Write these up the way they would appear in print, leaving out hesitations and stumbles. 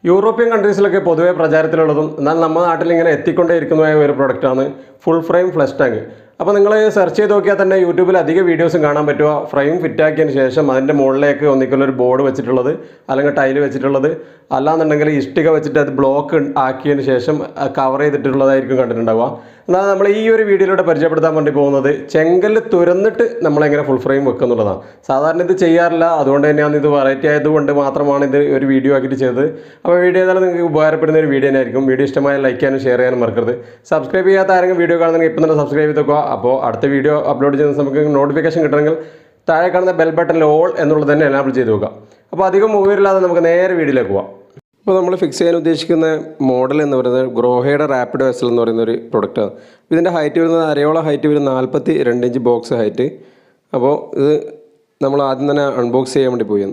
European കൺട്രീസിലൊക്കെ പൊതുവേ പ്രചാരത്തിലുള്ളതും എന്നാൽ നമ്മുടെ നാട്ടിൽ ഇങ്ങനെ എത്തിക്കൊണ്ടേയിരിക്കുന്നതായ ഒരു പ്രൊഡക്റ്റാണ് ഫുൾ ഫ്രെയിം ഫ്ലഷ് ടാങ്ക്. അപ്പോൾ നിങ്ങൾ സെർച്ച് ചെയ്ത് നോക്കിയാൽ തന്നെ യൂട്യൂബിൽ അധിക വീഡിയോസും കാണാൻ പറ്റുക. ഫ്രെയിം ഫിറ്റാക്കിയതിന് ശേഷം അതിൻ്റെ മുകളിലേക്ക് ഒന്നിക്കൊല്ലൊരു ബോർഡ് വെച്ചിട്ടുള്ളത്, അല്ലെങ്കിൽ ടൈല് വെച്ചിട്ടുള്ളത്, അല്ലാന്നുണ്ടെങ്കിൽ ഇഷ്ടിക വെച്ചിട്ട് അത് ബ്ലോക്ക് ആക്കിയതിന് ശേഷം കവർ ചെയ്തിട്ടുള്ളതായിരിക്കും കണ്ടിട്ടുണ്ടാവുക. എന്നാൽ നമ്മൾ ഈ ഒരു വീഡിയോയിലൂടെ പരിചയപ്പെടുത്താൻ വേണ്ടി പോകുന്നത് ചെങ്കല്ല് തുരന്നിട്ട് നമ്മളെങ്ങനെ ഫുൾ ഫ്രെയിം വെക്കുന്നുള്ളതാണ്. സാധാരണ ഇത് ചെയ്യാറില്ല, അതുകൊണ്ട് തന്നെയാണ് ഇത് വെറൈറ്റി ആയതുകൊണ്ട് മാത്രമാണ് ഇത് ഒരു വീഡിയോ ആക്കിയിട്ട് ചെയ്തത്. അപ്പോൾ വീഡിയോ ചെയ്താൽ നിങ്ങൾക്ക് ഉപകാരപ്പെടുന്ന ഒരു വീഡിയോ തന്നെയായിരിക്കും. വീഡിയോ ഇഷ്ടമായ ലൈക്ക് ചെയ്യാനും ഷെയർ ചെയ്യാനും മറക്കരുത്. സബ്സ്ക്രൈബ് ചെയ്യാത്ത ആരെങ്കിലും വീഡിയോ കാണുന്നെങ്കിൽ ഇപ്പം തന്നെ സബ്സ്ക്രൈബ് ചെയ്ത് വെക്കുക. അപ്പോൾ അടുത്ത വീഡിയോ അപ്ലോഡ് ചെയ്യുന്ന നമുക്ക് നോട്ടിഫിക്കേഷൻ കിട്ടണമെങ്കിൽ താഴെ കാണുന്ന ബെൽ ബട്ടണിൽ ഓൾ എന്നുള്ളത് തന്നെ എനാബിൾ ചെയ്ത് വെക്കുക. അപ്പോൾ അധികം മൂവില്ലാതെ നമുക്ക് നേരെ വീഡിയോയിലേക്ക് പോകാം. ഇപ്പോൾ നമ്മൾ ഫിക്സ് ചെയ്യാൻ ഉദ്ദേശിക്കുന്ന മോഡൽ എന്ന് പറയുന്നത് ഗ്രോഹയുടെ റാപ്പിഡ് SL എന്ന് പറയുന്ന ഒരു പ്രൊഡക്റ്റാണ്. ഇതിൻ്റെ ഹൈറ്റ് വരുന്നത് അരയോളം ഹൈറ്റ് വരും, 42 ഇഞ്ച് ബോക്സ് ഹൈറ്റ്. അപ്പോൾ ഇത് നമ്മൾ ആദ്യം തന്നെ അൺബോക്സ് ചെയ്യാൻ വേണ്ടി പോയി.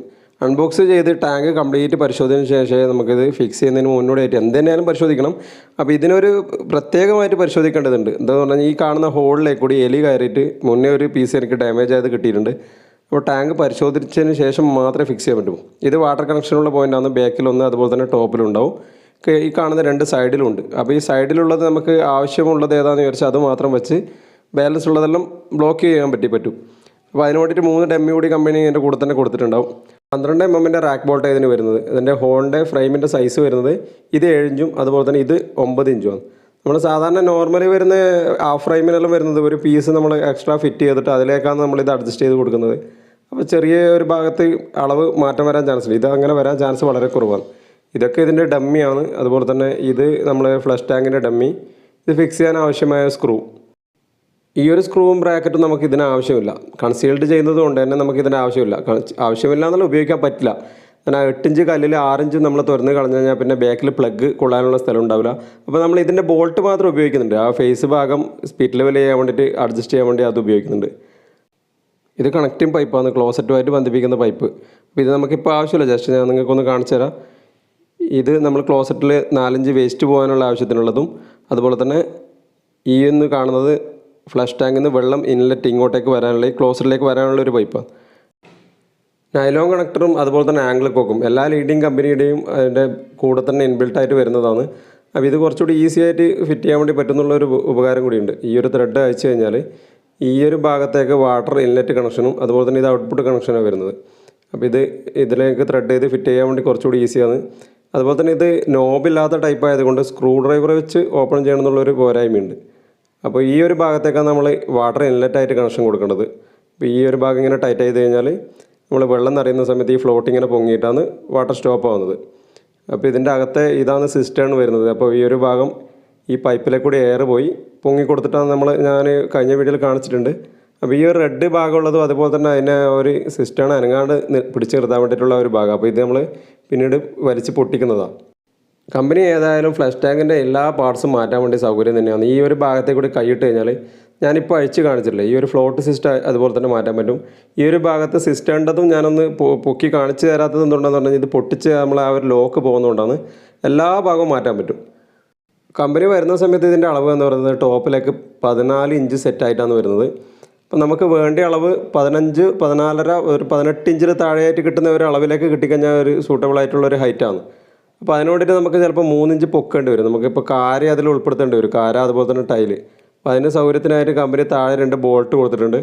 അൺബോക്സ് ചെയ്ത് ടാങ്ക് കംപ്ലീറ്റ് പരിശോധനയ്ക്ക് ശേഷം നമുക്കിത് ഫിക്സ് ചെയ്യുന്നതിന് മുന്നോടിയായിട്ട് എന്തെന്നാലും പരിശോധിക്കണം. അപ്പോൾ ഇതിനൊരു പ്രത്യേകമായിട്ട് പരിശോധിക്കേണ്ടതുണ്ട്. എന്താണെന്ന് പറഞ്ഞാൽ ഈ കാണുന്ന ഹോളിലേക്ക് കൂടി എലി കയറിയിട്ട് മുന്നേ ഒരു പീസ് എനിക്ക് ഡാമേജ് ആയത് കിട്ടിയിട്ടുണ്ട്. അപ്പോൾ ടാങ്ക് പരിശോധിച്ചതിന് ശേഷം മാത്രമേ ഫിക്സ് ചെയ്യാൻ പറ്റൂ. ഇത് വാട്ടർ കണക്ഷനുള്ള പോയിൻ്റാണ്. ബാക്കിലൊന്ന്, അതുപോലെ തന്നെ ടോപ്പിലുണ്ടാവും. ഈ കാണുന്ന 2 സൈഡിലുണ്ട്. അപ്പോൾ ഈ സൈഡിലുള്ളത് നമുക്ക് ആവശ്യമുള്ളത് ഏതാണെന്ന് വിചാരിച്ചാൽ അത് മാത്രം വെച്ച് ബാലൻസ് ഉള്ളതെല്ലാം ബ്ലോക്ക് ചെയ്യാൻ പറ്റും. അപ്പോൾ അതിന് വേണ്ടിയിട്ട് 3 ഡമ്മി കൂടി കമ്പനി ഇതിൻ്റെ കൂടെ തന്നെ കൊടുത്തിട്ടുണ്ടാവും. 12 mm റാക്ക് ബോൾട്ട് ഇതിന് വരുന്നത്. ഇതിൻ്റെ ഹോളിൻ്റെ ഫ്രെയിമിൻ്റെ സൈസ് വരുന്നത് ഇത് 7 ഇഞ്ചും അതുപോലെ തന്നെ ഇത് 9 ഇഞ്ചുമാണ്. നമ്മൾ സാധാരണ നോർമലി വരുന്ന ഹാഫ് ഫ്രെയിമിനെല്ലാം വരുന്നത് ഒരു പീസ് നമ്മൾ എക്സ്ട്രാ ഫിറ്റ് ചെയ്തിട്ട് അതിലേക്കാണ് നമ്മളിത് അഡ്ജസ്റ്റ് ചെയ്ത് കൊടുക്കുന്നത്. അപ്പോൾ ചെറിയ ഒരു ഭാഗത്ത് അളവ് മാറ്റം വരാൻ ചാൻസ് ഇല്ല. ഇത് അങ്ങനെ വരാൻ ചാൻസ് വളരെ കുറവാണ്. ഇതൊക്കെ ഇതിൻ്റെ ഡമ്മിയാണ്. അതുപോലെ തന്നെ ഇത് നമ്മൾ ഫ്ലഷ് ടാങ്കിൻ്റെ ഡമ്മി. ഇത് ഫിക്സ് ചെയ്യാൻ ആവശ്യമായ സ്ക്രൂ. ഈ ഒരു സ്ക്രൂവും ബ്രാക്കറ്റും നമുക്ക് ഇതിന് ആവശ്യമില്ല. കൺസീൽഡ് ചെയ്യുന്നത് കൊണ്ട് തന്നെ നമുക്ക് ഇതിന് ആവശ്യമില്ല എന്നുള്ള ഉപയോഗിക്കാൻ പറ്റില്ല. കാരണം 8 ഇഞ്ച് കല്ലിൽ 6 ഇഞ്ച് നമ്മൾ തുറന്ന് കളഞ്ഞു കഴിഞ്ഞാൽ പിന്നെ ബാക്കിൽ പ്ലഗ് കൊള്ളാനുള്ള സ്ഥലം ഉണ്ടാവില്ല. അപ്പോൾ നമ്മൾ ഇതിൻ്റെ ബോൾട്ട് മാത്രം ഉപയോഗിക്കുന്നുണ്ട്. ആ ഫേസ് ഭാഗം സ്പീഡ് ലെവൽ ചെയ്യാൻ വേണ്ടിയിട്ട് അഡ്ജസ്റ്റ് ചെയ്യാൻ വേണ്ടി അത് ഉപയോഗിക്കുന്നുണ്ട്. ഇത് കണക്റ്റിംഗ് പൈപ്പാണ്, ക്ലോസറ്റുമായിട്ട് ബന്ധിപ്പിക്കുന്ന പൈപ്പ്. അപ്പോൾ ഇത് നമുക്കിപ്പോൾ ആവശ്യമില്ല, ജസ്റ്റ് ഞാൻ നിങ്ങൾക്കൊന്ന് കാണിച്ചു തരാം. ഇത് നമ്മൾ ക്ലോസറ്റിൽ 4 ഇഞ്ച് വേസ്റ്റ് പോകാനുള്ള ആവശ്യത്തിനുള്ളതും, അതുപോലെ തന്നെ ഈ ഒന്ന് കാണുന്നത് ഫ്ലഷ് ടാങ്കിൽ നിന്ന് വെള്ളം ഇൻലെറ്റ് ഇങ്ങോട്ടേക്ക് വരാനുള്ള, ഈ ക്ലോസറ്റിലേക്ക് വരാനുള്ള ഒരു പൈപ്പാണ്. നൈലോൺ കണക്ടറും അതുപോലെ തന്നെ ആംഗിൾ കോക്കും എല്ലാ ലീഡിങ് കമ്പനിയുടെയും അതിൻ്റെ കൂടെ തന്നെ ഇൻബിൽട്ടായിട്ട് വരുന്നതാണ്. അപ്പോൾ ഇത് കുറച്ചുകൂടി ഈസി ആയിട്ട് ഫിറ്റ് ചെയ്യാൻ വേണ്ടി പറ്റുന്നുള്ളൊരു ഉപകാരം കൂടിയുണ്ട്. ഈ ഒരു ത്രെഡ് അയച്ചു കഴിഞ്ഞാൽ ഈ ഒരു ഭാഗത്തേക്ക് വാട്ടർ ഇൻലെറ്റ് കണക്ഷനും അതുപോലെ തന്നെ ഇത് ഔട്ട്പുട്ട് കണക്ഷനാണ് വരുന്നത്. അപ്പോൾ ഇതിലേക്ക് ത്രെഡ് ചെയ്ത് ഫിറ്റ് ചെയ്യാൻ വേണ്ടി കുറച്ചുകൂടി ഈസിയാണ്. അതുപോലെ തന്നെ ഇത് നോബില്ലാത്ത ടൈപ്പ് ആയതുകൊണ്ട് സ്ക്രൂ ഡ്രൈവർ വെച്ച് ഓപ്പൺ ചെയ്യണം എന്നുള്ളൊരു പോരായ്മയുണ്ട്. അപ്പോൾ ഈ ഒരു ഭാഗത്തേക്കാണ് നമ്മൾ വാട്ടർ ഇൻലെറ്റായിട്ട് കണക്ഷൻ കൊടുക്കേണ്ടത്. അപ്പോൾ ഈ ഒരു ഭാഗം ഇങ്ങനെ ടൈറ്റ് ചെയ്ത് കഴിഞ്ഞാൽ നമ്മൾ വെള്ളം നിറയുന്ന സമയത്ത് ഈ ഫ്ലോട്ട് ഇങ്ങനെ പൊങ്ങിയിട്ടാണ് വാട്ടർ സ്റ്റോപ്പ് ആവുന്നത്. അപ്പോൾ ഇതിൻ്റെ അകത്തെ ഇതാണ് സിസ്റ്റേൺ വരുന്നത്. അപ്പോൾ ഈ ഒരു ഭാഗം ഈ പൈപ്പിലെ കൂടി എയർ പോയി പൊങ്ങി കൊടുത്തിട്ടാണ് ഞാൻ കഴിഞ്ഞ വീഡിയോയിൽ കാണിച്ചിട്ടുണ്ട്. അപ്പോൾ ഈ ഒരു റെഡ് ഭാഗമുള്ളതും അതുപോലെ തന്നെ അതിനെ ഒരു സിസ്റ്റേൺ അനങ്ങാണ്ട് പിടിച്ച് നിർത്താൻ വേണ്ടിയിട്ടുള്ള ഒരു ഭാഗം. അപ്പോൾ ഇത് നമ്മൾ പിന്നീട് വലിച്ച് പൊട്ടിക്കുന്നതാണ്. കമ്പനി ഏതായാലും ഫ്ലഷ് ടാങ്കിൻ്റെ എല്ലാ പാർട്സും മാറ്റാൻ വേണ്ടി സൗകര്യം തന്നെയാണ്. ഈ ഒരു ഭാഗത്തേക്ക് കൂടി കൈയിട്ട് കഴിഞ്ഞാൽ ഞാനിപ്പോൾ അഴിച്ച് കാണിച്ചിട്ടില്ല, ഈ ഒരു ഫ്ലോട്ട് സിസ്റ്റം അതുപോലെ തന്നെ മാറ്റാൻ പറ്റും. ഈ ഒരു ഭാഗത്ത് സിസ്റ്റേണ്ടതും ഞാനൊന്ന് പൊക്കി കാണിച്ച് തരാത്തത് എന്തുകൊണ്ടാണെന്ന് പറഞ്ഞാൽ ഇത് പൊട്ടിച്ച് നമ്മൾ ആ ഒരു ലോക്ക് പോകുന്നതുകൊണ്ടാണ്. എല്ലാ ഭാഗവും മാറ്റാൻ പറ്റും. കമ്പനി വരുന്ന സമയത്ത് ഇതിൻ്റെ അളവ് എന്ന് പറയുന്നത് ടോപ്പിലേക്ക് 14 ഇഞ്ച് സെറ്റായിട്ടാണ് വരുന്നത്. അപ്പോൾ നമുക്ക് വേണ്ട അളവ് 15, 14, ഒരു 18 ഇഞ്ചിന് താഴെയായിട്ട് കിട്ടുന്ന ഒരു അളവിലേക്ക് കിട്ടിക്കഴിഞ്ഞാൽ ഒരു സൂട്ടബിൾ ആയിട്ടുള്ള ഒരു ഹൈറ്റാണ്. അപ്പോൾ അതിന് വേണ്ടിയിട്ട് നമുക്ക് ചിലപ്പോൾ 3 ഇഞ്ച് പൊക്കേണ്ടി വരും. നമുക്കിപ്പോൾ കാര അതിൽ ഉൾപ്പെടുത്തേണ്ടി വരും, കാര അതുപോലെ തന്നെ ടൈല്. അപ്പോൾ അതിൻ്റെ സൗകര്യത്തിനായിട്ട് കമ്പനി താഴെ 2 ബോൾട്ട് കൊടുത്തിട്ടുണ്ട്.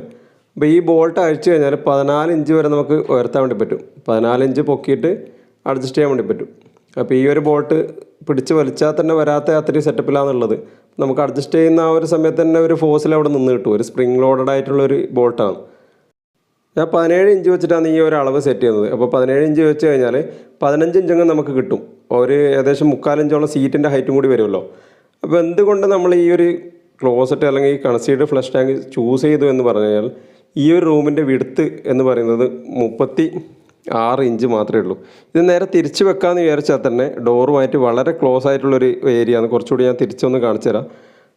അപ്പോൾ ഈ ബോൾട്ട് അഴിച്ചു കഴിഞ്ഞാൽ 14 ഇഞ്ച് വരെ നമുക്ക് ഉയർത്താൻ വേണ്ടി പറ്റും. 14 ഇഞ്ച് പൊക്കിയിട്ട് അഡ്ജസ്റ്റ് ചെയ്യാൻ വേണ്ടി പറ്റും. അപ്പോൾ ഈ ഒരു ബോൾട്ട് പിടിച്ച് വലിച്ചാൽ തന്നെ വരാത്ത അത്രയും സെറ്റപ്പിലാണുള്ളത്. നമുക്ക് അഡ്ജസ്റ്റ് ചെയ്യുന്ന ആ ഒരു സമയത്ത് തന്നെ ഒരു ഫോഴ്സിൽ അവിടെ നിന്ന് കിട്ടും. ഒരു സ്പ്രിങ് ലോഡഡ് ആയിട്ടുള്ളൊരു ബോൾട്ടാണ്. ഞാൻ 17 ഇഞ്ച് വെച്ചിട്ടാണ് ഈ ഒരു അളവ് സെറ്റ് ചെയ്യുന്നത്. അപ്പോൾ 17 ഇഞ്ച് വെച്ച് കഴിഞ്ഞാൽ 15 ഇഞ്ചെങ്കിലും നമുക്ക് കിട്ടും. ഒരു ഏകദേശം 3/4 ഇഞ്ചോളം സീറ്റിൻ്റെ ഹൈറ്റും കൂടി വരുമല്ലോ. അപ്പോൾ എന്തുകൊണ്ട് നമ്മൾ ഈ ഒരു ക്ലോസറ്റ് അല്ലെങ്കിൽ ഈ കൺസീൽഡ് ഫ്ലഷ് ടാങ്ക് ചൂസ് ചെയ്തു എന്ന് പറഞ്ഞാൽ ഈ ഒരു റൂമിൻ്റെ വിഡ്ത്ത് എന്ന് പറയുന്നത് 36 ഇഞ്ച് മാത്രമേ ഉള്ളൂ. ഇത് നേരെ തിരിച്ച് വെക്കാമെന്ന് വിചാരിച്ചാൽ തന്നെ ഡോറുമായിട്ട് വളരെ ക്ലോസ് ആയിട്ടുള്ളൊരു ഏരിയയാണ്. കുറച്ചുകൂടി ഞാൻ തിരിച്ചൊന്ന് കാണിച്ചു തരാം.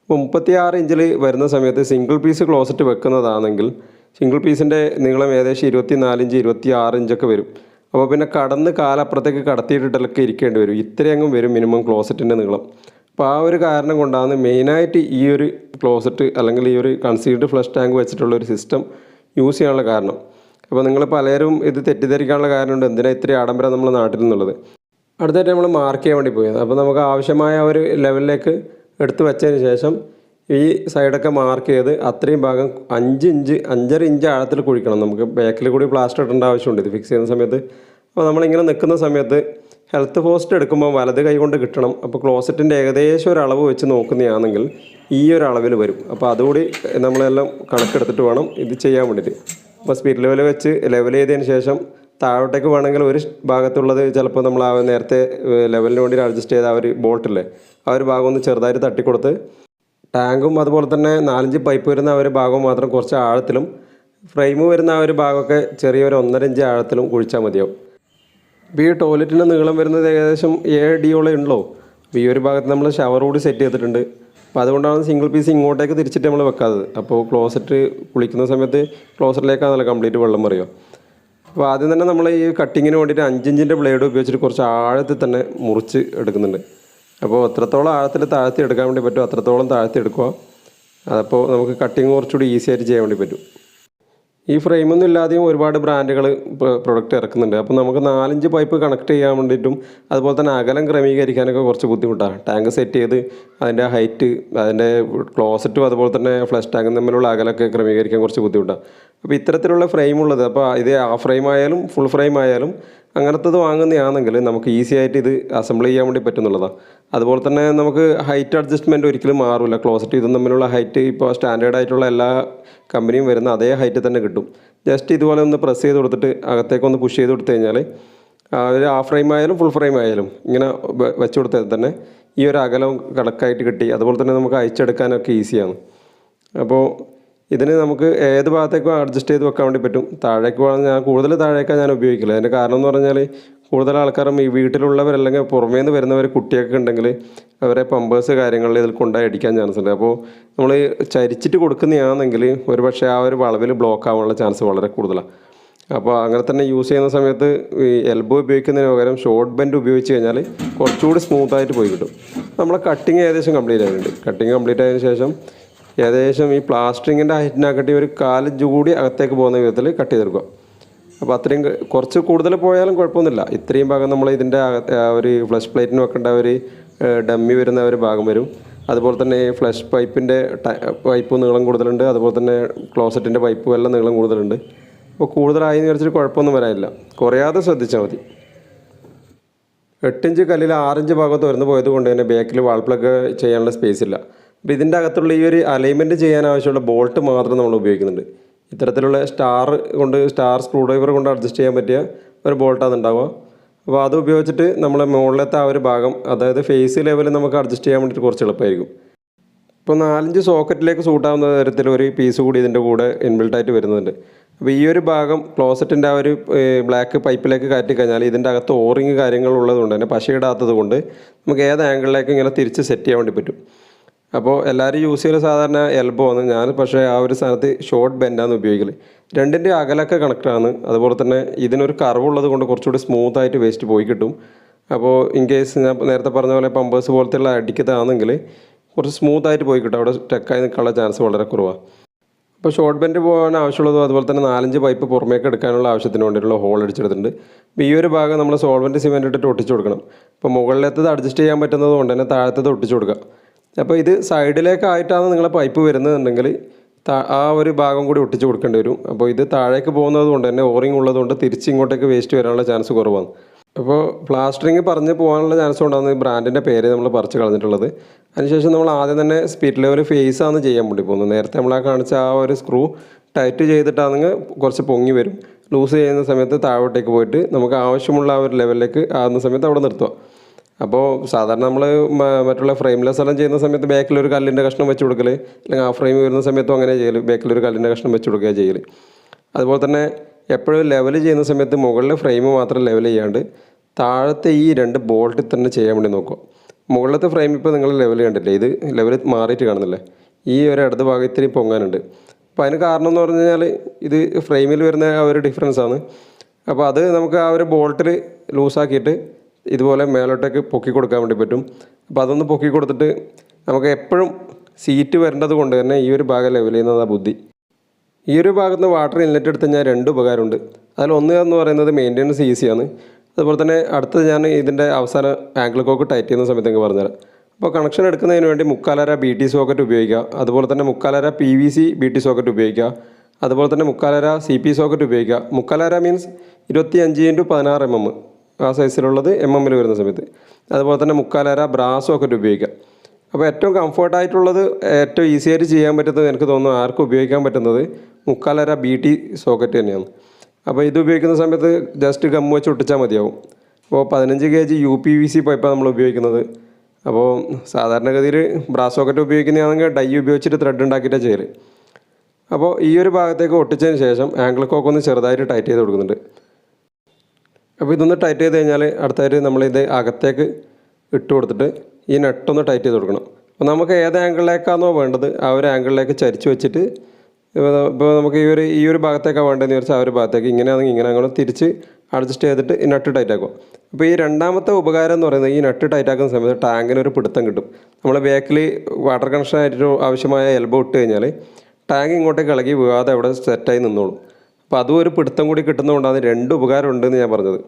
അപ്പോൾ 36 ഇഞ്ചിൽ വരുന്ന സമയത്ത് സിംഗിൾ പീസ് ക്ലോസറ്റ് വെക്കുന്നതാണെങ്കിൽ സിംഗിൾ പീസിൻ്റെ നീളം ഏകദേശം 24 ഇഞ്ച് 26 ഇഞ്ചൊക്കെ വരും. അപ്പോൾ പിന്നെ കടന്ന് കാലപ്പുറത്തേക്ക് കടത്തിയിട്ടിട്ടൊക്കെ ഇരിക്കേണ്ടി വരും. ഇത്രയങ്ങും വരും മിനിമം ക്ലോസറ്റിൻ്റെ നീളം. അപ്പോൾ ആ ഒരു കാരണം കൊണ്ടാണ് മെയിനായിട്ട് ഈ ഒരു ക്ലോസറ്റ് അല്ലെങ്കിൽ ഈ ഒരു കൺസീൽഡ് ഫ്ലഷ് ടാങ്ക് വെച്ചിട്ടുള്ളൊരു സിസ്റ്റം യൂസ് ചെയ്യാനുള്ള കാരണം. അപ്പോൾ നിങ്ങൾ പലരും ഇത് തെറ്റിദ്ധരിക്കാനുള്ള കാരണമുണ്ട്, എന്തിനാ ഇത്രയും ആഡംബരം നമ്മുടെ നാട്ടിൽ നിന്നുള്ളത്. അടുത്തായിട്ട് നമ്മൾ മാർക്ക് ചെയ്യാൻ വേണ്ടി പോയത്. അപ്പോൾ നമുക്ക് ആവശ്യമായ ഒരു ലെവലിലേക്ക് എടുത്ത് വെച്ചതിന് ശേഷം ഈ സൈഡൊക്കെ മാർക്ക് ചെയ്ത് അത്രയും ഭാഗം 5 ഇഞ്ച് 5.5 ഇഞ്ച് ആഴത്തിൽ കുഴിക്കണം. നമുക്ക് ബാക്കിൽ കൂടി പ്ലാസ്റ്റർ ഇടേണ്ട ആവശ്യമുണ്ട് ഇത് ഫിക്സ് ചെയ്യുന്ന സമയത്ത്. അപ്പോൾ നമ്മളിങ്ങനെ നിൽക്കുന്ന സമയത്ത് ഹെൽത്ത് പോസ്റ്റ് എടുക്കുമ്പോൾ വലത് കൈ കൊണ്ട് കിട്ടണം. അപ്പോൾ ക്ലോസറ്റിൻ്റെ ഏകദേശം ഒരു അളവ് വെച്ച് നോക്കുന്നതാണെങ്കിൽ ഈ ഒരു അളവിൽ വരും. അപ്പോൾ അതുകൂടി നമ്മളെല്ലാം കണക്കെടുത്തിട്ട് വേണം ഇത് ചെയ്യാൻ വേണ്ടിയിട്ട്. അപ്പോൾ സ്പിരിറ്റ് ലെവൽ വെച്ച് ലെവൽ ചെയ്തതിന് ശേഷം താഴോട്ടേക്ക് വേണമെങ്കിൽ ഒരു ഭാഗത്തുള്ളത് ചിലപ്പോൾ നമ്മൾ ആ നേരത്തെ ലെവലിന് വേണ്ടി അഡ്ജസ്റ്റ് ചെയ്ത ആ ഒരു ബോൾട്ടില്ലേ ആ ഒരു ഭാഗം ഒന്ന് ചെറുതായിട്ട് തട്ടിക്കൊടുത്ത് ടാങ്കും അതുപോലെ തന്നെ 4-5 പൈപ്പ് വരുന്ന ആ ഒരു ഭാഗവും മാത്രം കുറച്ച് ആഴത്തിലും ഫ്രെയിം വരുന്ന ആ ഒരു ഭാഗമൊക്കെ ചെറിയൊരു 1.5 ഇഞ്ച് ആഴത്തിലും കുഴിച്ചാൽ മതിയാവും. ഇപ്പോൾ ഈ ടോയ്ലറ്റിൻ്റെ നീളം വരുന്നത് ഏകദേശം 7 അടിയോളം ഉള്ളൂ. അപ്പോൾ ഈ ഒരു ഭാഗത്ത് നമ്മൾ ഷവർ കൂടി സെറ്റ് ചെയ്തിട്ടുണ്ട്. അപ്പോൾ അതുകൊണ്ടാണ് സിംഗിൾ പീസ് ഇങ്ങോട്ടേക്ക് തിരിച്ചിട്ട് നമ്മൾ വെക്കാത്തത്. അപ്പോൾ ക്ലോസറ്റ് കുളിക്കുന്ന സമയത്ത് ക്ലോസറ്റിലേക്കാണല്ലോ കംപ്ലീറ്റ് വെള്ളം മറിയുക. അപ്പോൾ ആദ്യം തന്നെ നമ്മൾ ഈ കട്ടിങ്ങിന് വേണ്ടിയിട്ട് 5 ഇഞ്ചിൻ്റെ ബ്ലേഡ് ഉപയോഗിച്ചിട്ട് കുറച്ച് ആഴത്തിൽ തന്നെ മുറിച്ച് എടുക്കുന്നുണ്ട്. അപ്പോൾ എത്രത്തോളം ആഴത്തിൽ താഴ്ത്തി എടുക്കാൻ വേണ്ടി പറ്റും അത്രത്തോളം താഴ്ത്തി എടുക്കുക. അതപ്പോൾ നമുക്ക് കട്ടിങ് കുറച്ചുകൂടി ഈസി ആയിട്ട് ചെയ്യാൻ വേണ്ടി പറ്റും. ഈ ഫ്രെയിമൊന്നും ഇല്ലാതെയും ഒരുപാട് ബ്രാൻഡുകൾ പ്രൊഡക്റ്റ് ഇറക്കുന്നുണ്ട്. അപ്പോൾ നമുക്ക് 4-5 പൈപ്പ് കണക്ട് ചെയ്യാൻ വേണ്ടിയിട്ടും അതുപോലെ തന്നെ അകലം ക്രമീകരിക്കാനൊക്കെ കുറച്ച് ബുദ്ധിമുട്ടാണ്. ടാങ്ക് സെറ്റ് ചെയ്ത് അതിൻ്റെ ഹൈറ്റ് അതിൻ്റെ ക്ലോസറ്റും അതുപോലെ തന്നെ ഫ്ലഷ് ടാങ്കും തമ്മിലുള്ള അകലമൊക്കെ ക്രമീകരിക്കാൻ കുറച്ച് ബുദ്ധിമുട്ടാണ്. അപ്പോൾ ഇത്തരത്തിലുള്ള ഫ്രെയിം ഉള്ളത് അപ്പോൾ ഇത് ഹാഫ് ഫ്രെയിം ആയാലും ഫുൾ ഫ്രെയിം ആയാലും അങ്ങനത്തത് വാങ്ങുന്നതാണെങ്കിൽ നമുക്ക് ഈസി ആയിട്ട് ഇത് അസംബിൾ ചെയ്യാൻ വേണ്ടി പറ്റുന്നുള്ളതാണ്. അതുപോലെ തന്നെ നമുക്ക് ഹൈറ്റ് അഡ്ജസ്റ്റ്മെൻറ്റ് ഒരിക്കലും മാറില്ല. ക്ലോസറ്റ് ഇതും തമ്മിലുള്ള ഹൈറ്റ് ഇപ്പോൾ സ്റ്റാൻഡേർഡ് ആയിട്ടുള്ള എല്ലാ കമ്പനിയും വരുന്ന അതേ ഹൈറ്റ് തന്നെ കിട്ടും. ജസ്റ്റ് ഇതുപോലെ ഒന്ന് പ്രസ് ചെയ്ത് കൊടുത്തിട്ട് അകത്തേക്കൊന്ന് പുഷ് ചെയ്ത് കൊടുത്തു കഴിഞ്ഞാൽ ഒരു ഹാഫ് ഫ്രെയിം ആയാലും ഫുൾ ഫ്രെയിം ആയാലും ഇങ്ങനെ വെച്ച് കൊടുത്താൽ തന്നെ ഈ ഒരു അകലവും കണക്കായിട്ട് കിട്ടി. അതുപോലെ തന്നെ നമുക്ക് അയച്ചെടുക്കാനൊക്കെ ഈസിയാണ്. അപ്പോൾ ഇതിന് നമുക്ക് ഏത് ഭാഗത്തേക്കും അഡ്ജസ്റ്റ് ചെയ്ത് വെക്കാൻ വേണ്ടി പറ്റും. താഴേക്ക് വേണമെങ്കിൽ ഞാൻ കൂടുതൽ താഴേക്കാണ് ഞാൻ ഉപയോഗിക്കില്ല. അതിൻ്റെ കാരണം എന്ന് പറഞ്ഞാൽ കൂടുതൽ ആൾക്കാരും ഈ വീട്ടിലുള്ളവരല്ലെങ്കിൽ പുറമേ നിന്ന് വരുന്നവർ കുട്ടിയൊക്കെ ഉണ്ടെങ്കിൽ അവരെ പമ്പേഴ്സ് കാര്യങ്ങളിൽ ഇതിൽ കൊണ്ടുപോയി അടിക്കാൻ ചാൻസ് ഉണ്ട്. അപ്പോൾ നമ്മൾ ചരിച്ചിട്ട് കൊടുക്കുന്നതാണെങ്കിൽ ഒരു പക്ഷേ ആ ഒരു വളവിൽ ബ്ലോക്ക് ആവാനുള്ള ചാൻസ് വളരെ കൂടുതലാണ്. അപ്പോൾ അങ്ങനെ തന്നെ യൂസ് ചെയ്യുന്ന സമയത്ത് ഈ എൽബോ ഉപയോഗിക്കുന്നതിന് പകരം ഷോർട്ട് ബെൻഡ് ഉപയോഗിച്ച് കഴിഞ്ഞാൽ കുറച്ചുകൂടി സ്മൂത്തായിട്ട് പോയി കിട്ടും. നമ്മളെ കട്ടിങ് ഏകദേശം കംപ്ലീറ്റ് ആയിട്ടുണ്ട്. കട്ടിങ് കംപ്ലീറ്റ് ആയതിനു ശേഷം ഏകദേശം ഈ പ്ലാസ്റ്ററിങ്ങിൻ്റെ ഹൈറ്റിനെക്കാട്ടി ഒരു 4 ഇഞ്ച് കൂടി അകത്തേക്ക് പോകുന്ന വിധത്തിൽ കട്ട് ചെയ്തെടുക്കുക. അപ്പോൾ അത്രയും കുറച്ച് കൂടുതൽ പോയാലും കുഴപ്പമൊന്നുമില്ല. ഇത്രയും ഭാഗം നമ്മൾ ഇതിൻ്റെ ഒരു ഫ്ലഷ് പ്ലേറ്റിന് വെക്കേണ്ട ഒരു ഡമ്മി വരുന്ന ഒരു ഭാഗം വരും. അതുപോലെ തന്നെ ഫ്ലഷ് പൈപ്പിൻ്റെ പൈപ്പ് നീളം കൂടുതലുണ്ട്. അതുപോലെ തന്നെ ക്ലോസറ്റിൻ്റെ പൈപ്പും എല്ലാം നീളം കൂടുതലുണ്ട്. അപ്പോൾ കൂടുതലായി എന്ന് വെച്ചിട്ട് കുഴപ്പമൊന്നും വരാനില്ല. കുറയാതെ ശ്രദ്ധിച്ചാൽ മതി. 8 ഇഞ്ച് കല്ലിൽ 6 ഇഞ്ച് ഭാഗത്ത് വരുന്ന പോയത് കൊണ്ട് തന്നെ ബാക്കിൽ വാൾ പ്ലഗ് ചെയ്യാനുള്ള സ്പേസ് ഇല്ല. അപ്പോൾ ഇതിൻ്റെ അകത്തുള്ള ഈ ഒരു അലൈൻമെൻറ്റ് ചെയ്യാൻ ആവശ്യമുള്ള ബോൾട്ട് മാത്രം നമ്മൾ ഉപയോഗിക്കുന്നുണ്ട്. ഇത്തരത്തിലുള്ള സ്റ്റാർ സ്ക്രൂ ഡ്രൈവർ കൊണ്ട് അഡ്ജസ്റ്റ് ചെയ്യാൻ പറ്റിയ ഒരു ബോൾട്ടാണ് ഉണ്ടാവുക. അപ്പോൾ അത് ഉപയോഗിച്ചിട്ട് നമ്മൾ മുകളിലത്തെ ആ ഒരു ഭാഗം അതായത് ഫേസ് ലെവൽ നമുക്ക് അഡ്ജസ്റ്റ് ചെയ്യാൻ വേണ്ടിയിട്ട് കുറച്ച് എളുപ്പമായിരിക്കും. ഇപ്പോൾ 4 ഇഞ്ച് സോക്കറ്റിലേക്ക് സൂട്ടാവുന്ന തരത്തിൽ ഒരു പീസ് കൂടി ഇതിൻ്റെ കൂടെ ഇൻബിൽട്ടായിട്ട് വരുന്നുണ്ട്. അപ്പോൾ ഈ ഒരു ഭാഗം ക്ലോസറ്റിൻ്റെ ആ ഒരു ബ്ലാക്ക് പൈപ്പിലേക്ക് കയറ്റി കഴിഞ്ഞാൽ ഇതിൻ്റെ അകത്ത് ഓറിങ് കാര്യങ്ങളുള്ളത് കൊണ്ട് തന്നെ പശയിടാത്തത് കൊണ്ട് നമുക്ക് ഏത് ആംഗിളിലേക്ക് ഇങ്ങനെ തിരിച്ച് സെറ്റ് ചെയ്യാൻ വേണ്ടി പറ്റും. അപ്പോൾ എല്ലാവരും യൂസ് ചെയ്യൽ സാധാരണ എൽബോ ആണ്. ഞാൻ പക്ഷേ ആ ഒരു സ്ഥാനത്ത് ഷോർട്ട് ബെൻഡാണ് ഉപയോഗിക്കൽ. രണ്ടിൻ്റെ അകലൊക്കെ കണക്റ്റാണ്. അതുപോലെ തന്നെ ഇതിനൊരു കർവുള്ളത് കൊണ്ട് കുറച്ചുകൂടി സ്മൂത്തായിട്ട് വേസ്റ്റ് പോയി കിട്ടും. അപ്പോൾ ഇൻ കേസ് ഞാൻ നേരത്തെ പറഞ്ഞ പോലെ പമ്പേഴ്സ് പോലത്തെയുള്ള അടിക്കത്താണെങ്കിൽ കുറച്ച് സ്മൂത്തായിട്ട് പോയി കിട്ടും. അവിടെ സ്റ്റക്കായി നിൽക്കാനുള്ള ചാൻസ് വളരെ കുറവാണ്. അപ്പോൾ ഷോർട്ട് ബെൻഡ് പോകാൻ ആവശ്യമുള്ളതും അതുപോലെ തന്നെ 4-5 പൈപ്പ് പുറമേക്ക് എടുക്കാനുള്ള ആവശ്യത്തിന് വേണ്ടിയിട്ടുള്ള ഹോൾ അടിച്ചെടുത്തിട്ടുണ്ട്. അപ്പോൾ ഈ ഒരു ഭാഗം നമ്മൾ സോൾവെൻറ്റ് സിമെൻറ്റ് ഇട്ടിട്ട് ഒട്ടിച്ച് കൊടുക്കണം. അപ്പോൾ മുകളിലത്തത് അഡ്ജസ്റ്റ് ചെയ്യാൻ പറ്റുന്നത് കൊണ്ട് തന്നെ താഴത്തത് ഒട്ടിച്ച് കൊടുക്കുക. അപ്പോൾ ഇത് സൈഡിലേക്കായിട്ടാണ് നിങ്ങളെ പൈപ്പ് വരുന്നതെന്നുണ്ടെങ്കിൽ ആ ഒരു ഭാഗം കൂടി ഒട്ടിച്ച് കൊടുക്കേണ്ടി വരും. അപ്പോൾ ഇത് താഴേക്ക് പോകുന്നത് കൊണ്ട് തന്നെ ഓറിങ് ഉള്ളതുകൊണ്ട് തിരിച്ച് ഇങ്ങോട്ടേക്ക് വേസ്റ്റ് വരാനുള്ള ചാൻസ് കുറവാണ്. അപ്പോൾ പ്ലാസ്റ്ററിങ് പറഞ്ഞ് പോകാനുള്ള ചാൻസ് കൊണ്ടാണ് ഈ ബ്രാൻഡിൻ്റെ പേര് നമ്മൾ പറിച്ച് കളഞ്ഞിട്ടുള്ളത്. അതിനുശേഷം നമ്മൾ ആദ്യം തന്നെ സ്പിരിറ്റ് ലെവൽ ഫേസാണ് ചെയ്യാൻ വേണ്ടി പോകുന്നത്. നേരത്തെ നമ്മൾ കാണിച്ച ആ ഒരു സ്ക്രൂ ടൈറ്റ് ചെയ്തിട്ടാണെങ്കിൽ കുറച്ച് പൊങ്ങി വരും. ലൂസ് ചെയ്യുന്ന സമയത്ത് താഴോട്ടേക്ക് പോയിട്ട് നമുക്ക് ആവശ്യമുള്ള ആ ഒരു ലെവലിലേക്ക് ആകുന്ന സമയത്ത് അവിടെ നിർത്തുക. അപ്പോൾ സാധാരണ നമ്മൾ മറ്റുള്ള ഫ്രെയിംലെസ് എല്ലാം ചെയ്യുന്ന സമയത്ത് ബാക്കിലൊരു കല്ലിൻ്റെ കഷ്ണം വെച്ച് കൊടുക്കൽ, അല്ലെങ്കിൽ ആ ഫ്രെയിം വരുന്ന സമയത്തും അങ്ങനെ ചെയ്യൽ, ബാക്കിലൊരു കല്ലിൻ്റെ കഷ്ണം വെച്ച് കൊടുക്കുക ചെയ്യൽ. അതുപോലെ തന്നെ എപ്പോഴും ലെവൽ ചെയ്യുന്ന സമയത്ത് മുകളിലെ ഫ്രെയിം മാത്രം ലെവൽ ചെയ്യാണ്ട് താഴത്തെ ഈ 2 ബോൾട്ടിൽ തന്നെ ചെയ്യാൻ വേണ്ടി നോക്കുക. മുകളിലത്തെ ഫ്രെയിം ഇപ്പോൾ നിങ്ങൾ ലെവൽ കണ്ടില്ലേ, ഇത് ലെവൽ മാറിയിട്ട് കാണുന്നില്ലേ, ഈ ഒരു ഇടത് ഭാഗം ഇത്തിരി പൊങ്ങാനുണ്ട്. അപ്പോൾ അതിന് കാരണം എന്ന് പറഞ്ഞു കഴിഞ്ഞാൽ ഇത് ഫ്രെയിമിൽ വരുന്ന ആ ഒരു ഡിഫറൻസാണ്. അപ്പോൾ അത് നമുക്ക് ആ ഒരു ബോൾട്ടിൽ ലൂസാക്കിയിട്ട് ഇതുപോലെ മേലോട്ടേക്ക് പൊക്കി കൊടുക്കാൻ വേണ്ടി പറ്റും. അപ്പോൾ അതൊന്ന് പൊക്കി കൊടുത്തിട്ട് നമുക്ക് എപ്പോഴും സീറ്റ് വരേണ്ടത് കൊണ്ട് തന്നെ ഈ ഒരു ഭാഗം ലെവൽ ചെയ്യുന്നതാണ് ബുദ്ധി. ഈ ഒരു ഭാഗത്ത് നിന്ന് വാട്ടർ ഇൻലെറ്റ് എടുത്ത് കഴിഞ്ഞാൽ 2 ഉപകാരമുണ്ട്. അതിലൊന്ന് എന്ന് പറയുന്നത് മെയിൻ്റെനൻസ് ഈസിയാണ്. അതുപോലെ തന്നെ അടുത്തത് ഞാൻ ഇതിൻ്റെ അവസാന ആംഗിൾ കോക്ക് ടൈറ്റ് ചെയ്യുന്ന സമയത്ത് നിങ്ങൾക്ക് പറഞ്ഞുതരാം. അപ്പോൾ കണക്ഷൻ എടുക്കുന്നതിന് വേണ്ടി 3/4 BT സോക്കറ്റ് ഉപയോഗിക്കുക. അതുപോലെ തന്നെ 3/4 PVC BT സോക്കറ്റ് ഉപയോഗിക്കുക. അതുപോലെ തന്നെ 3/4 CP സോക്കറ്റ് ഉപയോഗിക്കുക. 3/4 മീൻസ് 25x16 mm ആ സൈസിലുള്ളത് mm വരുന്ന സമയത്ത്. അതുപോലെ തന്നെ 3/4 ബ്രാസ് സോക്കറ്റ് ഉപയോഗിക്കുക. അപ്പോൾ ഏറ്റവും കംഫർട്ടായിട്ടുള്ളത് ഏറ്റവും ഈസി ആയിട്ട് ചെയ്യാൻ പറ്റുന്നത് എനിക്ക് തോന്നുന്നു ആർക്കും ഉപയോഗിക്കാൻ പറ്റുന്നത് 3/4 BT സോക്കറ്റ് തന്നെയാണ്. അപ്പോൾ ഇത് ഉപയോഗിക്കുന്ന സമയത്ത് ജസ്റ്റ് ഗം വെച്ച് ഒട്ടിച്ചാൽ മതിയാവും. അപ്പോൾ 15 kg UPVC പൈപ്പാണ് നമ്മൾ ഉപയോഗിക്കുന്നത്. അപ്പോൾ സാധാരണഗതിയിൽ ബ്രാസ് സോക്കറ്റ് ഉപയോഗിക്കുന്നതാണെങ്കിൽ ഡൈ ഉപയോഗിച്ചിട്ട് ത്രെഡ് ഉണ്ടാക്കിയിട്ടാണ് ചെയ്യല്. അപ്പോൾ ഈ ഒരു ഭാഗത്തേക്ക് ഒട്ടിച്ചതിന് ശേഷം ആംഗിൾ കോക്ക് ഒന്ന് ചെറുതായിട്ട് ടൈറ്റ് ചെയ്ത് കൊടുക്കുന്നുണ്ട്. അപ്പോൾ ഇതൊന്ന് ടൈറ്റ് ചെയ്ത് കഴിഞ്ഞാൽ അടുത്തായിട്ട് നമ്മളിത് അകത്തേക്ക് ഇട്ട് കൊടുത്തിട്ട് ഈ നെട്ടൊന്ന് ടൈറ്റ് ചെയ്ത് കൊടുക്കണം. അപ്പോൾ നമുക്ക് ഏത് ആംഗിളിലേക്കാണോ വേണ്ടത് ആ ഒരു ആംഗിളിലേക്ക് ചരിച്ച് വെച്ചിട്ട് ഇപ്പോൾ നമുക്ക് ഈ ഒരു ഭാഗത്തേക്കാണ് വേണ്ടതെന്ന് വെച്ചാൽ ആ ഒരു ഭാഗത്തേക്ക് ഇങ്ങനെയാണെങ്കിൽ ഇങ്ങനെ അങ്ങനെ തിരിച്ച് അഡ്ജസ്റ്റ് ചെയ്തിട്ട് ഈ നട്ട് ടൈറ്റ് ആക്കും. അപ്പോൾ ഈ രണ്ടാമത്തെ ഉപകാരം എന്ന് പറയുന്നത് ഈ നട്ട് ടൈറ്റ് ആക്കുന്ന സമയത്ത് ടാങ്കിന് ഒരു പിടുത്തം കിട്ടും. നമ്മൾ ബാക്കിൽ വാട്ടർ കണക്ഷനായിട്ട് ആവശ്യമായ എൽബോ ഇട്ട് കഴിഞ്ഞാൽ ടാങ്ക് ഇങ്ങോട്ടേക്ക് ഇളകി വീഴാതെ അവിടെ സെറ്റായി നിന്നോളും. അപ്പോൾ അതും ഒരു പിടുത്തം കൂടി കിട്ടുന്നതുകൊണ്ടാണ് 2 ഉപകാരം ഉണ്ടെന്ന് ഞാൻ പറഞ്ഞത്.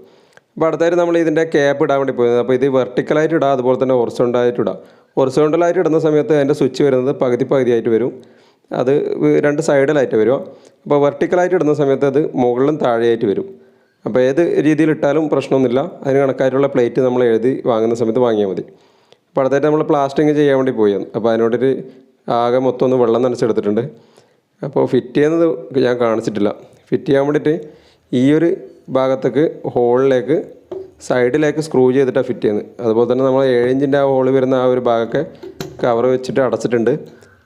അപ്പോൾ അടുത്തായിട്ട് നമ്മൾ ഇതിൻ്റെ ക്യാപ്പ് ഇടാൻ വേണ്ടി പോയത്. അപ്പോൾ ഇത് വെർട്ടിക്കലായിട്ട് ഇടാം, അതുപോലെ തന്നെ ഹൊറിസോണ്ടലായിട്ട് ഇടാം. ഹൊറിസോണ്ടലായിട്ട് ഇടുന്ന സമയത്ത് അതിൻ്റെ സ്വിച്ച് വരുന്നത് പകുതിയായിട്ട് വരും. അത് 2 സൈഡിലായിട്ട് വരും. അപ്പോൾ വെർട്ടിക്കലായിട്ട് ഇടുന്ന സമയത്ത് അത് മുകളിലും താഴെയായിട്ട് വരും. അപ്പോൾ ഏത് രീതിയിൽ ഇട്ടാലും പ്രശ്നമൊന്നുമില്ല. അതിന് കണക്കായിട്ടുള്ള പ്ലേറ്റ് നമ്മൾ എഴുതി വാങ്ങുന്ന സമയത്ത് വാങ്ങിയാൽ മതി. അപ്പോൾ അടുത്തായിട്ട് നമ്മൾ പ്ലാസ്റ്ററിങ് ചെയ്യാൻ വേണ്ടി പോയി. അപ്പോൾ അതിനോടൊരു ആകെ മൊത്തം ഒന്ന് വെള്ളം നനച്ചെടുത്തിട്ടുണ്ട്. അപ്പോൾ ഫിറ്റ് ചെയ്യുന്നത് ഞാൻ കാണിച്ചിട്ടില്ല. ഫിറ്റ് ചെയ്യാൻ വേണ്ടിയിട്ട് ഈ ഒരു ഭാഗത്തേക്ക് ഹോളിലേക്ക് സൈഡിലേക്ക് സ്ക്രൂ ചെയ്തിട്ടാണ് ഫിറ്റ് ചെയ്യുന്നത്. അതുപോലെ തന്നെ നമ്മൾ 7 ഇഞ്ചിൻ്റെ ആ ഹോൾ വരുന്ന ആ ഒരു ഭാഗമൊക്കെ കവർ വെച്ചിട്ട് അടച്ചിട്ടുണ്ട്.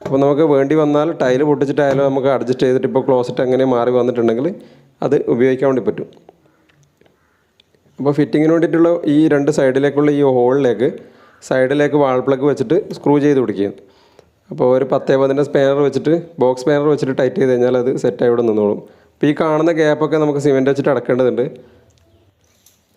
അപ്പോൾ നമുക്ക് വേണ്ടി വന്നാൽ ടൈല് പൊട്ടിച്ചിട്ടായാലും നമുക്ക് അഡ്ജസ്റ്റ് ചെയ്തിട്ട് ഇപ്പോൾ ക്ലോസറ്റ് അങ്ങനെ മാറി വന്നിട്ടുണ്ടെങ്കിൽ അത് ഉപയോഗിക്കാൻ വേണ്ടി പറ്റും. അപ്പോൾ ഫിറ്റിങ്ങിന് വേണ്ടിയിട്ടുള്ള ഈ 2 സൈഡിലേക്കുള്ള ഈ ഹോളിലേക്ക് സൈഡിലേക്ക് വാൾ പ്ലഗ് വെച്ചിട്ട് സ്ക്രൂ ചെയ്ത് പിടിക്കുകയാണ്. അപ്പോൾ ഒരു 10-15 സ്പാനർ വെച്ചിട്ട് ബോക്സ് സ്പാനർ വെച്ചിട്ട് ടൈറ്റ് ചെയ്ത് കഴിഞ്ഞാൽ അത് സെറ്റായി ഇവിടെ നിന്നോളും. അപ്പോൾ ഈ കാണുന്ന ഗ്യാപ്പൊക്കെ നമുക്ക് സിമെൻറ്റ് വെച്ചിട്ട് അടക്കേണ്ടതുണ്ട്.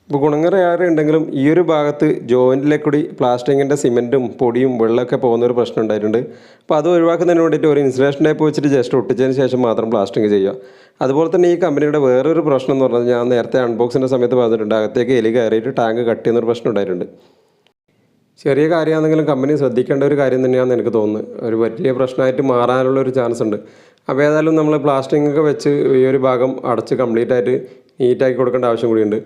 ഇപ്പോൾ ഗുണങ്ങൾ ഏറെ ഉണ്ടെങ്കിലും ഈ ഒരു ഭാഗത്ത് ജോയിൻറ്റിലേക്ക് കൂടി പ്ലാസ്റ്ററിങ്ങിൻ്റെ സിമെൻറ്റും പൊടിയും വെള്ളമൊക്കെ പോകുന്നൊരു പ്രശ്നം ഉണ്ടായിട്ടുണ്ട്. അപ്പോൾ അത് ഒഴിവാക്കുന്നതിന് വേണ്ടിയിട്ട് ഒരു ഇൻസുലേഷൻ ടൈപ്പ് വെച്ചിട്ട് ജസ്റ്റ് ഒട്ടിച്ചതിന് ശേഷം മാത്രം പ്ലാസ്റ്ററിങ് ചെയ്യുക. അതുപോലെ തന്നെ ഈ കമ്പനിയുടെ വേറൊരു പ്രശ്നം എന്ന് പറഞ്ഞാൽ ഞാൻ നേരത്തെ അൺബോക്സിൻ്റെ സമയത്ത് പറഞ്ഞിട്ടുണ്ട്, അകത്തേക്ക് എലി കയറിയിട്ട് ടാങ്ക് കട്ട് ചെയ്യുന്നൊരു പ്രശ്നം ഉണ്ടായിട്ടുണ്ട്. ചെറിയ കാര്യമാണെങ്കിലും കമ്പനി ശ്രദ്ധിക്കേണ്ട ഒരു കാര്യം തന്നെയാണെന്ന് എനിക്ക് തോന്നുന്നത്. ഒരു വലിയ പ്രശ്നമായിട്ട് മാറാനുള്ളൊരു ചാൻസ് ഉണ്ട്. അപ്പോൾ ഏതായാലും നമ്മൾ പ്ലാസ്റ്ററിംഗ് ഒക്കെ വെച്ച് ഈ ഒരു ഭാഗം അടച്ച് കംപ്ലീറ്റ് ആയിട്ട് നീറ്റാക്കി കൊടുക്കേണ്ട ആവശ്യം കൂടിയുണ്ട്.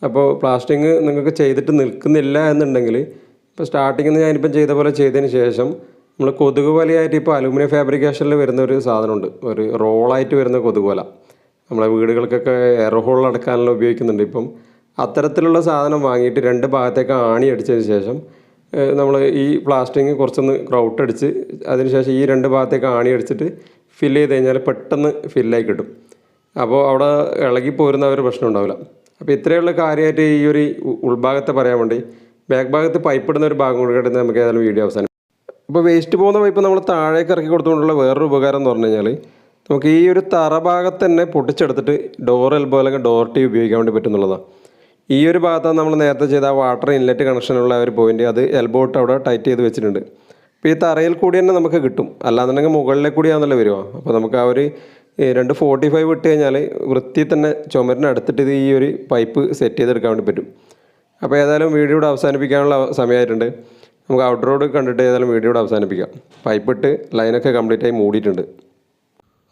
അപ്പോൾ പ്ലാസ്റ്ററിംഗ് നിങ്ങൾക്ക് ചെയ്തിട്ട് നിൽക്കുന്നില്ല എന്നുണ്ടെങ്കിൽ ഇപ്പോൾ സ്റ്റാർട്ടിങ്ങിൽ നിന്ന് ഞാനിപ്പം ചെയ്ത പോലെ ചെയ്തതിന് ശേഷം നമ്മൾ കൊതുക് വലയായിട്ട് ഇപ്പോൾ അലൂമിനിയം ഫാബ്രിക്കേഷനിൽ വരുന്ന ഒരു സാധനമുണ്ട്, ഒരു റോളായിട്ട് വരുന്ന കൊതുക് വല. നമ്മളെ വീടുകൾക്കൊക്കെ എയർ ഹോൾ അടക്കാനെല്ലാം ഉപയോഗിക്കുന്നുണ്ട്. ഇപ്പം അത്തരത്തിലുള്ള സാധനം വാങ്ങിയിട്ട് 2 ഭാഗത്തേക്ക് ആണി അടിച്ചതിന് ശേഷം നമ്മൾ ഈ പ്ലാസ്റ്ററിങ് കുറച്ചൊന്ന് ക്രൗട്ട് അടിച്ച് അതിന് ശേഷം ഈ 2 ഭാഗത്തേക്ക് ആണി അടിച്ചിട്ട് ഫില്ല് ചെയ്ത് കഴിഞ്ഞാൽ പെട്ടെന്ന് ഫില്ലായി കിട്ടും. അപ്പോൾ അവിടെ ഇളകിപ്പോരുന്ന ഒരു പ്രശ്നം ഉണ്ടാവില്ല. അപ്പോൾ ഇത്രയുള്ള കാര്യമായിട്ട് ഈ ഒരു ഉൾഭാഗത്തെ പറയാൻ വേണ്ടി ബാക്ക് ഭാഗത്ത് പൈപ്പ് ഇടുന്ന ഒരു ഭാഗം കൂടി കിട്ടുന്നത് നമുക്ക് ഏതായാലും വീഡിയോ അവസാനം. അപ്പോൾ വേസ്റ്റ് പോകുന്ന പൈപ്പ് നമ്മൾ താഴേക്ക് ഇറക്കി കൊടുത്തുകൊണ്ടുള്ള വേറൊരു ഉപകാരം എന്ന് പറഞ്ഞു കഴിഞ്ഞാൽ നമുക്ക് ഈ ഒരു തറ ഭാഗത്ത് തന്നെ പൊട്ടിച്ചെടുത്തിട്ട് ഡോർ എൽബോ അല്ലെങ്കിൽ ഡോർ ടീ ഉപയോഗിക്കാൻ വേണ്ടി പറ്റുന്നുള്ളതാണ്. ഈ ഒരു ഭാഗത്താണ് നമ്മൾ നേരത്തെ ചെയ്ത ആ വാട്ടർ ഇൻലെറ്റ് കണക്ഷനുള്ള ഒരു പോയിൻ്റ്, അത് എൽബോ ഇട്ട് അവിടെ ടൈറ്റ് ചെയ്ത് വെച്ചിട്ടുണ്ട്. അപ്പോൾ ഈ തറയിൽ കൂടി തന്നെ നമുക്ക് കിട്ടും, അല്ലാന്നുണ്ടെങ്കിൽ മുകളിലേക്ക് കൂടിയാണല്ലോ വരുമോ. അപ്പോൾ നമുക്ക് ആ ഒരു 245 ഇട്ട് കഴിഞ്ഞാൽ വൃത്തി തന്നെ ചുമരിനടുത്തിട്ട് ഇത് ഈ ഒരു പൈപ്പ് സെറ്റ് ചെയ്തെടുക്കാൻ വേണ്ടി പറ്റും. അപ്പോൾ ഏതായാലും വീഡിയോ ഇവിടെ അവസാനിപ്പിക്കാനുള്ള സമയമായിട്ടുണ്ട്. നമുക്ക് ഔട്ട് റോഡ് കണ്ടിട്ട് ഏതായാലും വീഡിയോ ഇവിടെ അവസാനിപ്പിക്കാം. പൈപ്പ് ഇട്ട് ലൈനൊക്കെ കംപ്ലീറ്റ് ആയി മൂടിയിട്ടുണ്ട്.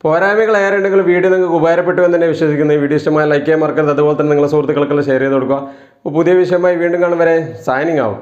പോരായ്മകൾ ഏറെ ഉണ്ടെങ്കിൽ വീഡിയോ നിങ്ങൾക്ക് ഉപകാരപ്പെട്ടു എന്ന് തന്നെ വിശ്വസിക്കുന്നു. വീഡിയോ ഇഷ്ടമായി ലൈക്ക് ചെയ്യാൻ മറക്കരുത്. അതുപോലെ തന്നെ നിങ്ങളുടെ സുഹൃത്തുക്കൾക്കെല്ലാം ഷെയർ ചെയ്ത് കൊടുക്കുക. അപ്പോൾ പുതിയ വിഷയമായി വീണ്ടും കാണും വരെ സൈനിങ് ആവും.